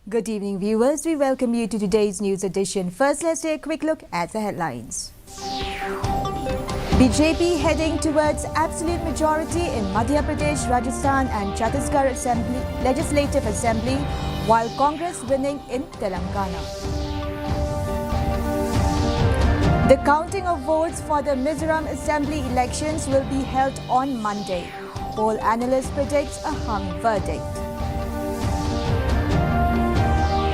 Good evening, viewers. We welcome you to today's news edition. First, let's take a quick look at the headlines. BJP heading towards absolute majority in Madhya Pradesh, Rajasthan and Chhattisgarh Legislative Assembly, while Congress winning in Telangana. The counting of votes for the Mizoram Assembly elections will be held on Monday. Poll analyst predicts a hung verdict.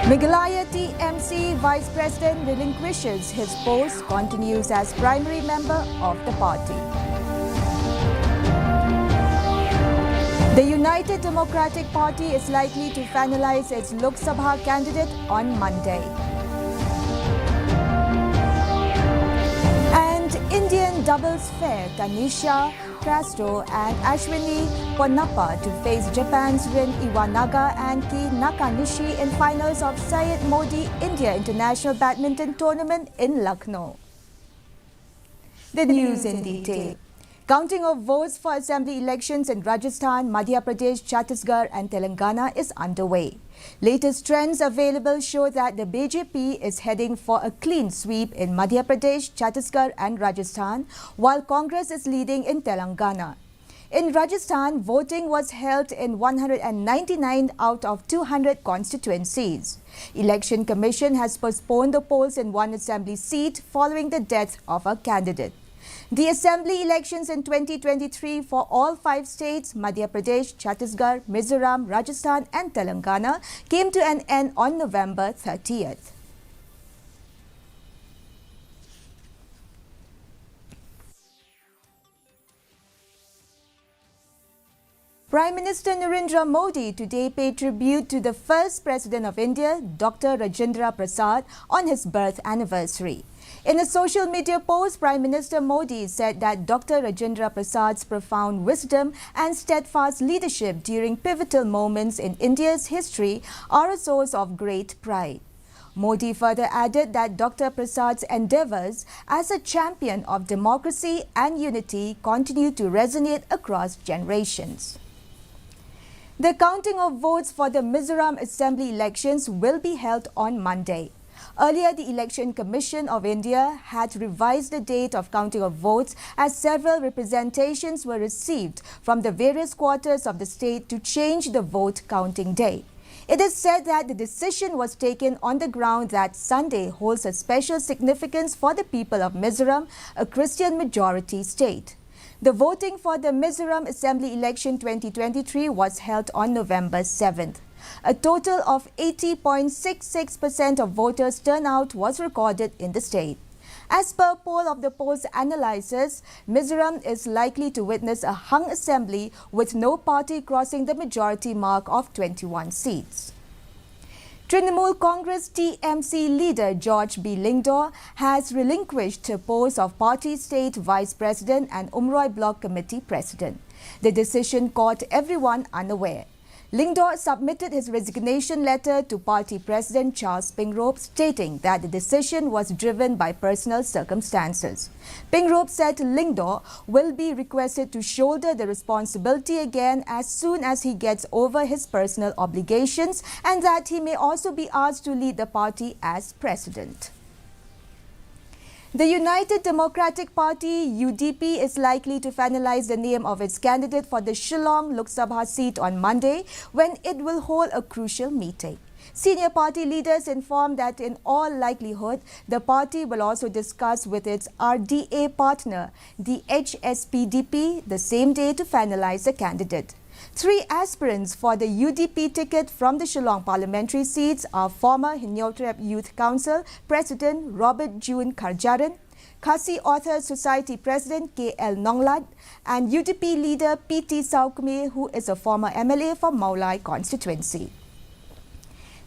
Meghalaya TMC Vice President relinquishes his post, continues as primary member of the party. The United Democratic Party is likely to finalize its Lok Sabha candidate on Monday. And Indian doubles fair Tanisha Castro and Ashwini Ponnappa to face Japan's Rin Iwanaga and Ki Nakanishi in finals of Syed Modi India International Badminton Tournament in Lucknow. The news in detail. Counting of votes for assembly elections in Rajasthan, Madhya Pradesh, Chhattisgarh and Telangana is underway. Latest trends available show that the BJP is heading for a clean sweep in Madhya Pradesh, Chhattisgarh and Rajasthan, while Congress is leading in Telangana. In Rajasthan, voting was held in 199 out of 200 constituencies. Election Commission has postponed the polls in one assembly seat following the death of a candidate. The assembly elections in 2023 for all 5 states, Madhya Pradesh, Chhattisgarh, Mizoram, Rajasthan and Telangana, came to an end on November 30th. Prime Minister Narendra Modi today paid tribute to the first President of India, Dr Rajendra Prasad, on his birth anniversary. In a social media post, Prime Minister Modi said that Dr Rajendra Prasad's profound wisdom and steadfast leadership during pivotal moments in India's history are a source of great pride. Modi further added that Dr Prasad's endeavours as a champion of democracy and unity continue to resonate across generations. The counting of votes for the Mizoram Assembly elections will be held on Monday. Earlier, the Election Commission of India had revised the date of counting of votes as several representations were received from the various quarters of the state to change the vote counting day. It is said that the decision was taken on the ground that Sunday holds a special significance for the people of Mizoram, a Christian majority state. The voting for the Mizoram Assembly election 2023 was held on November 7th. A total of 80.66% of voters' turnout was recorded in the state. As per poll of the poll's analysis, Mizoram is likely to witness a hung assembly with no party crossing the majority mark of 21 seats. Trinamool Congress TMC leader George B. Lingdor has relinquished the post of party state vice president and Umroi Block Committee president. The decision caught everyone unaware. Lingdor submitted his resignation letter to party president Charles Pingrope, stating that the decision was driven by personal circumstances. Pingrope said Lingdor will be requested to shoulder the responsibility again as soon as he gets over his personal obligations, and that he may also be asked to lead the party as president. The United Democratic Party, UDP, is likely to finalize the name of its candidate for the Shillong Lok Sabha seat on Monday, when it will hold a crucial meeting. Senior party leaders informed that in all likelihood, the party will also discuss with its RDA partner, the HSPDP, the same day to finalize the candidate. 3 aspirants for the UDP ticket from the Shillong parliamentary seats are former Hinyotrep Youth Council President Robert June Karjaran, Khasi Authors Society President KL Nonglad, and UDP leader PT Saukme, who is a former MLA for Maulai constituency.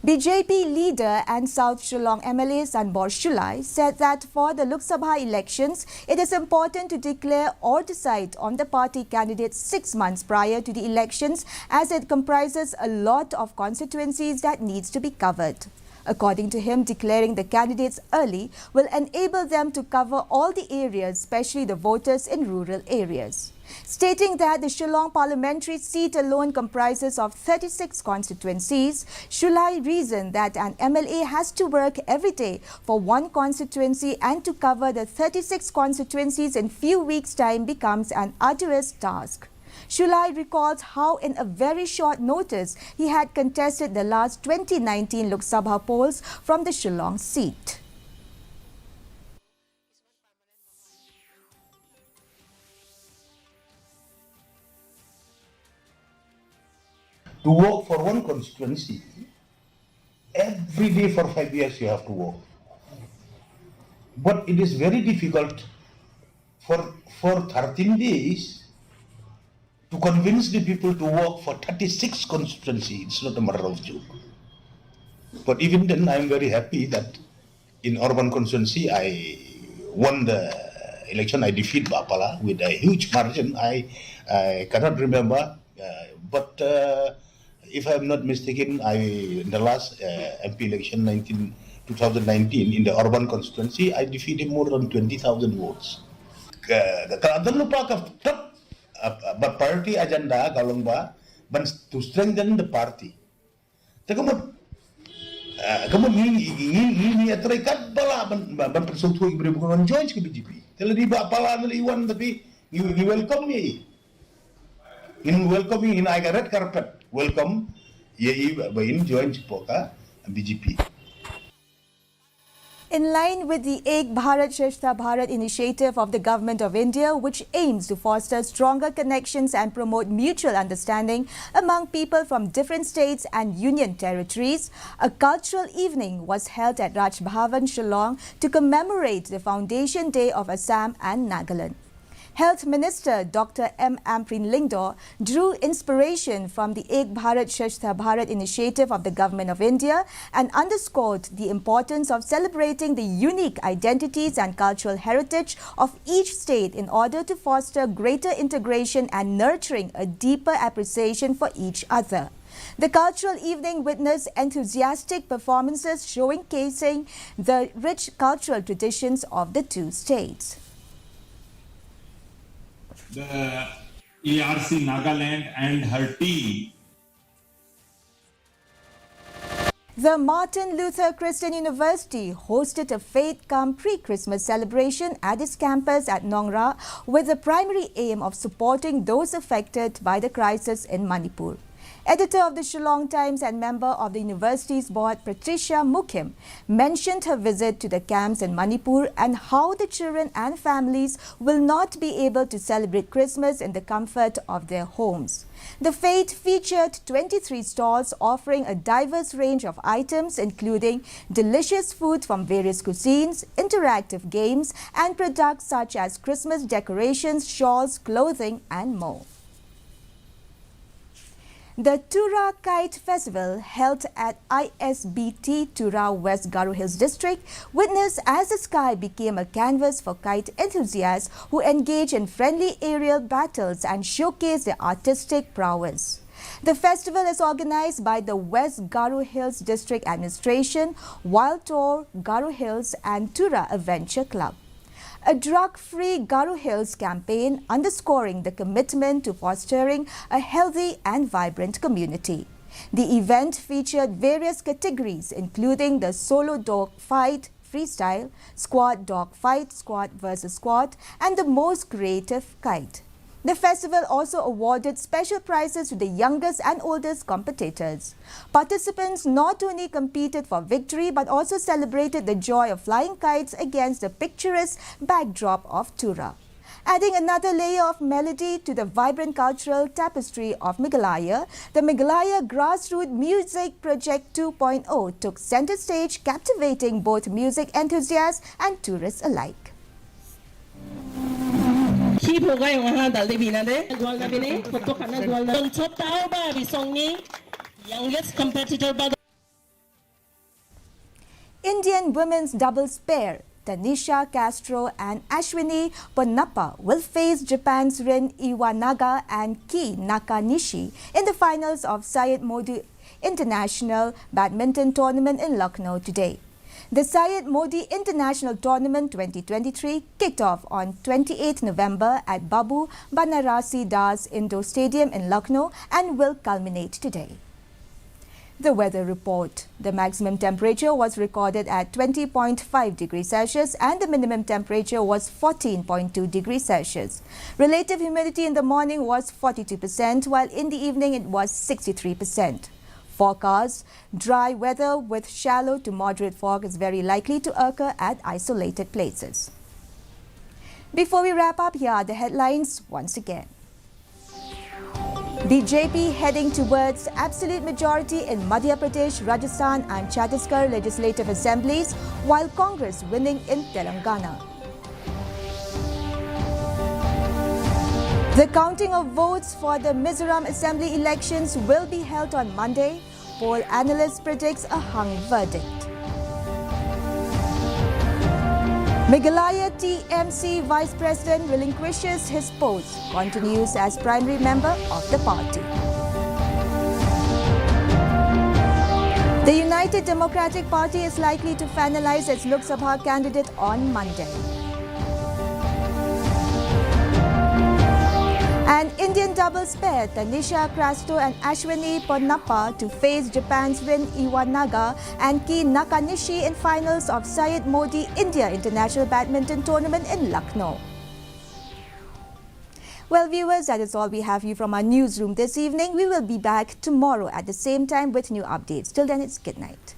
BJP leader and South Shillong MLA Sanbor Shulai said that for the Lok Sabha elections, it is important to declare or decide on the party candidates 6 months prior to the elections, as it comprises a lot of constituencies that needs to be covered. According to him, declaring the candidates early will enable them to cover all the areas, especially the voters in rural areas. Stating that the Shillong parliamentary seat alone comprises of 36 constituencies, Shulai reasoned that an MLA has to work every day for one constituency, and to cover the 36 constituencies in few weeks' time becomes an arduous task. Shulai recalls how in a very short notice he had contested the last 2019 Lok Sabha polls from the Shillong seat. To work for one constituency, every day for 5 years you have to work. But it is very difficult for 13 days to convince the people to work for 36 constituencies. It's not a matter of joke. But even then, I'm very happy that in urban constituency, I won the election. I defeated Bapala with a huge margin. I cannot remember, but if I'm not mistaken, in the last MP election 2019 in the urban constituency, I defeated more than 20,000 votes. Kadang lupa tetap but party agenda kalong ba to strengthen the party. Kamu ini terikat bala ban persatuan ibu bukan join ke BJP. Kalau di Bapala naliwan tapi you welcome me. In welcoming in I red carpet welcome ye in join Poka BJP. In line with the Ek Bharat Shrestha Bharat initiative of the Government of India, which aims to foster stronger connections and promote mutual understanding among people from different states and union territories, a cultural evening was held at Raj Bhavan, Shillong to commemorate the Foundation Day of Assam and Nagaland. Health Minister Dr. M. Amprin Lingdor drew inspiration from the Ek Bharat Shrestha Bharat initiative of the Government of India and underscored the importance of celebrating the unique identities and cultural heritage of each state in order to foster greater integration and nurturing a deeper appreciation for each other. The cultural evening witnessed enthusiastic performances showcasing the rich cultural traditions of the two states. The ARC Nagaland and her team. The Martin Luther Christian University hosted a Faith Come pre-Christmas celebration at its campus at Nongra with the primary aim of supporting those affected by the crisis in Manipur. Editor of the Shillong Times and member of the university's board, Patricia Mukim, mentioned her visit to the camps in Manipur and how the children and families will not be able to celebrate Christmas in the comfort of their homes. The fete featured 23 stalls offering a diverse range of items including delicious food from various cuisines, interactive games and products such as Christmas decorations, shawls, clothing and more. The Tura Kite Festival, held at ISBT Tura West Garo Hills District, witnessed as the sky became a canvas for kite enthusiasts who engage in friendly aerial battles and showcase their artistic prowess. The festival is organized by the West Garo Hills District Administration, Wild Tour, Garo Hills and Tura Adventure Club. A drug-free Garo Hills campaign underscoring the commitment to fostering a healthy and vibrant community. The event featured various categories including the solo dog fight, freestyle, squad dog fight, squad versus squad, and the most creative kite. The festival also awarded special prizes to the youngest and oldest competitors. Participants not only competed for victory but also celebrated the joy of flying kites against the picturesque backdrop of Tura. Adding another layer of melody to the vibrant cultural tapestry of Meghalaya, the Meghalaya Grassroots Music Project 2.0 took center stage, captivating both music enthusiasts and tourists alike. Indian women's doubles pair Tanisha Castro and Ashwini Ponnappa will face Japan's Rin Iwanaga and Ki Nakanishi in the finals of Syed Modi International Badminton Tournament in Lucknow today. The Syed Modi International Tournament 2023 kicked off on 28 November at Babu Banarasi Das Indoor Stadium in Lucknow and will culminate today. The weather report. The maximum temperature was recorded at 20.5 degrees Celsius and the minimum temperature was 14.2 degrees Celsius. Relative humidity in the morning was 42%, while in the evening it was 63%. Forecast: dry weather with shallow to moderate fog is very likely to occur at isolated places. Before we wrap up, here are the headlines once again. BJP heading towards absolute majority in Madhya Pradesh, Rajasthan and Chhattisgarh legislative assemblies, while Congress winning in Telangana. The counting of votes for the Mizoram Assembly elections will be held on Monday. Poll analyst predicts a hung verdict. Meghalaya TMC Vice President relinquishes his post, continues as primary member of the party. The United Democratic Party is likely to finalize its Lok Sabha candidate on Monday. An Indian doubles pair, Tanisha Crasto and Ashwini Ponnappa, to face Japan's Rin Iwanaga and Ki Nakanishi in finals of Syed Modi India International Badminton Tournament in Lucknow. Well, viewers, that is all we have you from our newsroom this evening. We will be back tomorrow at the same time with new updates. Till then, it's good night.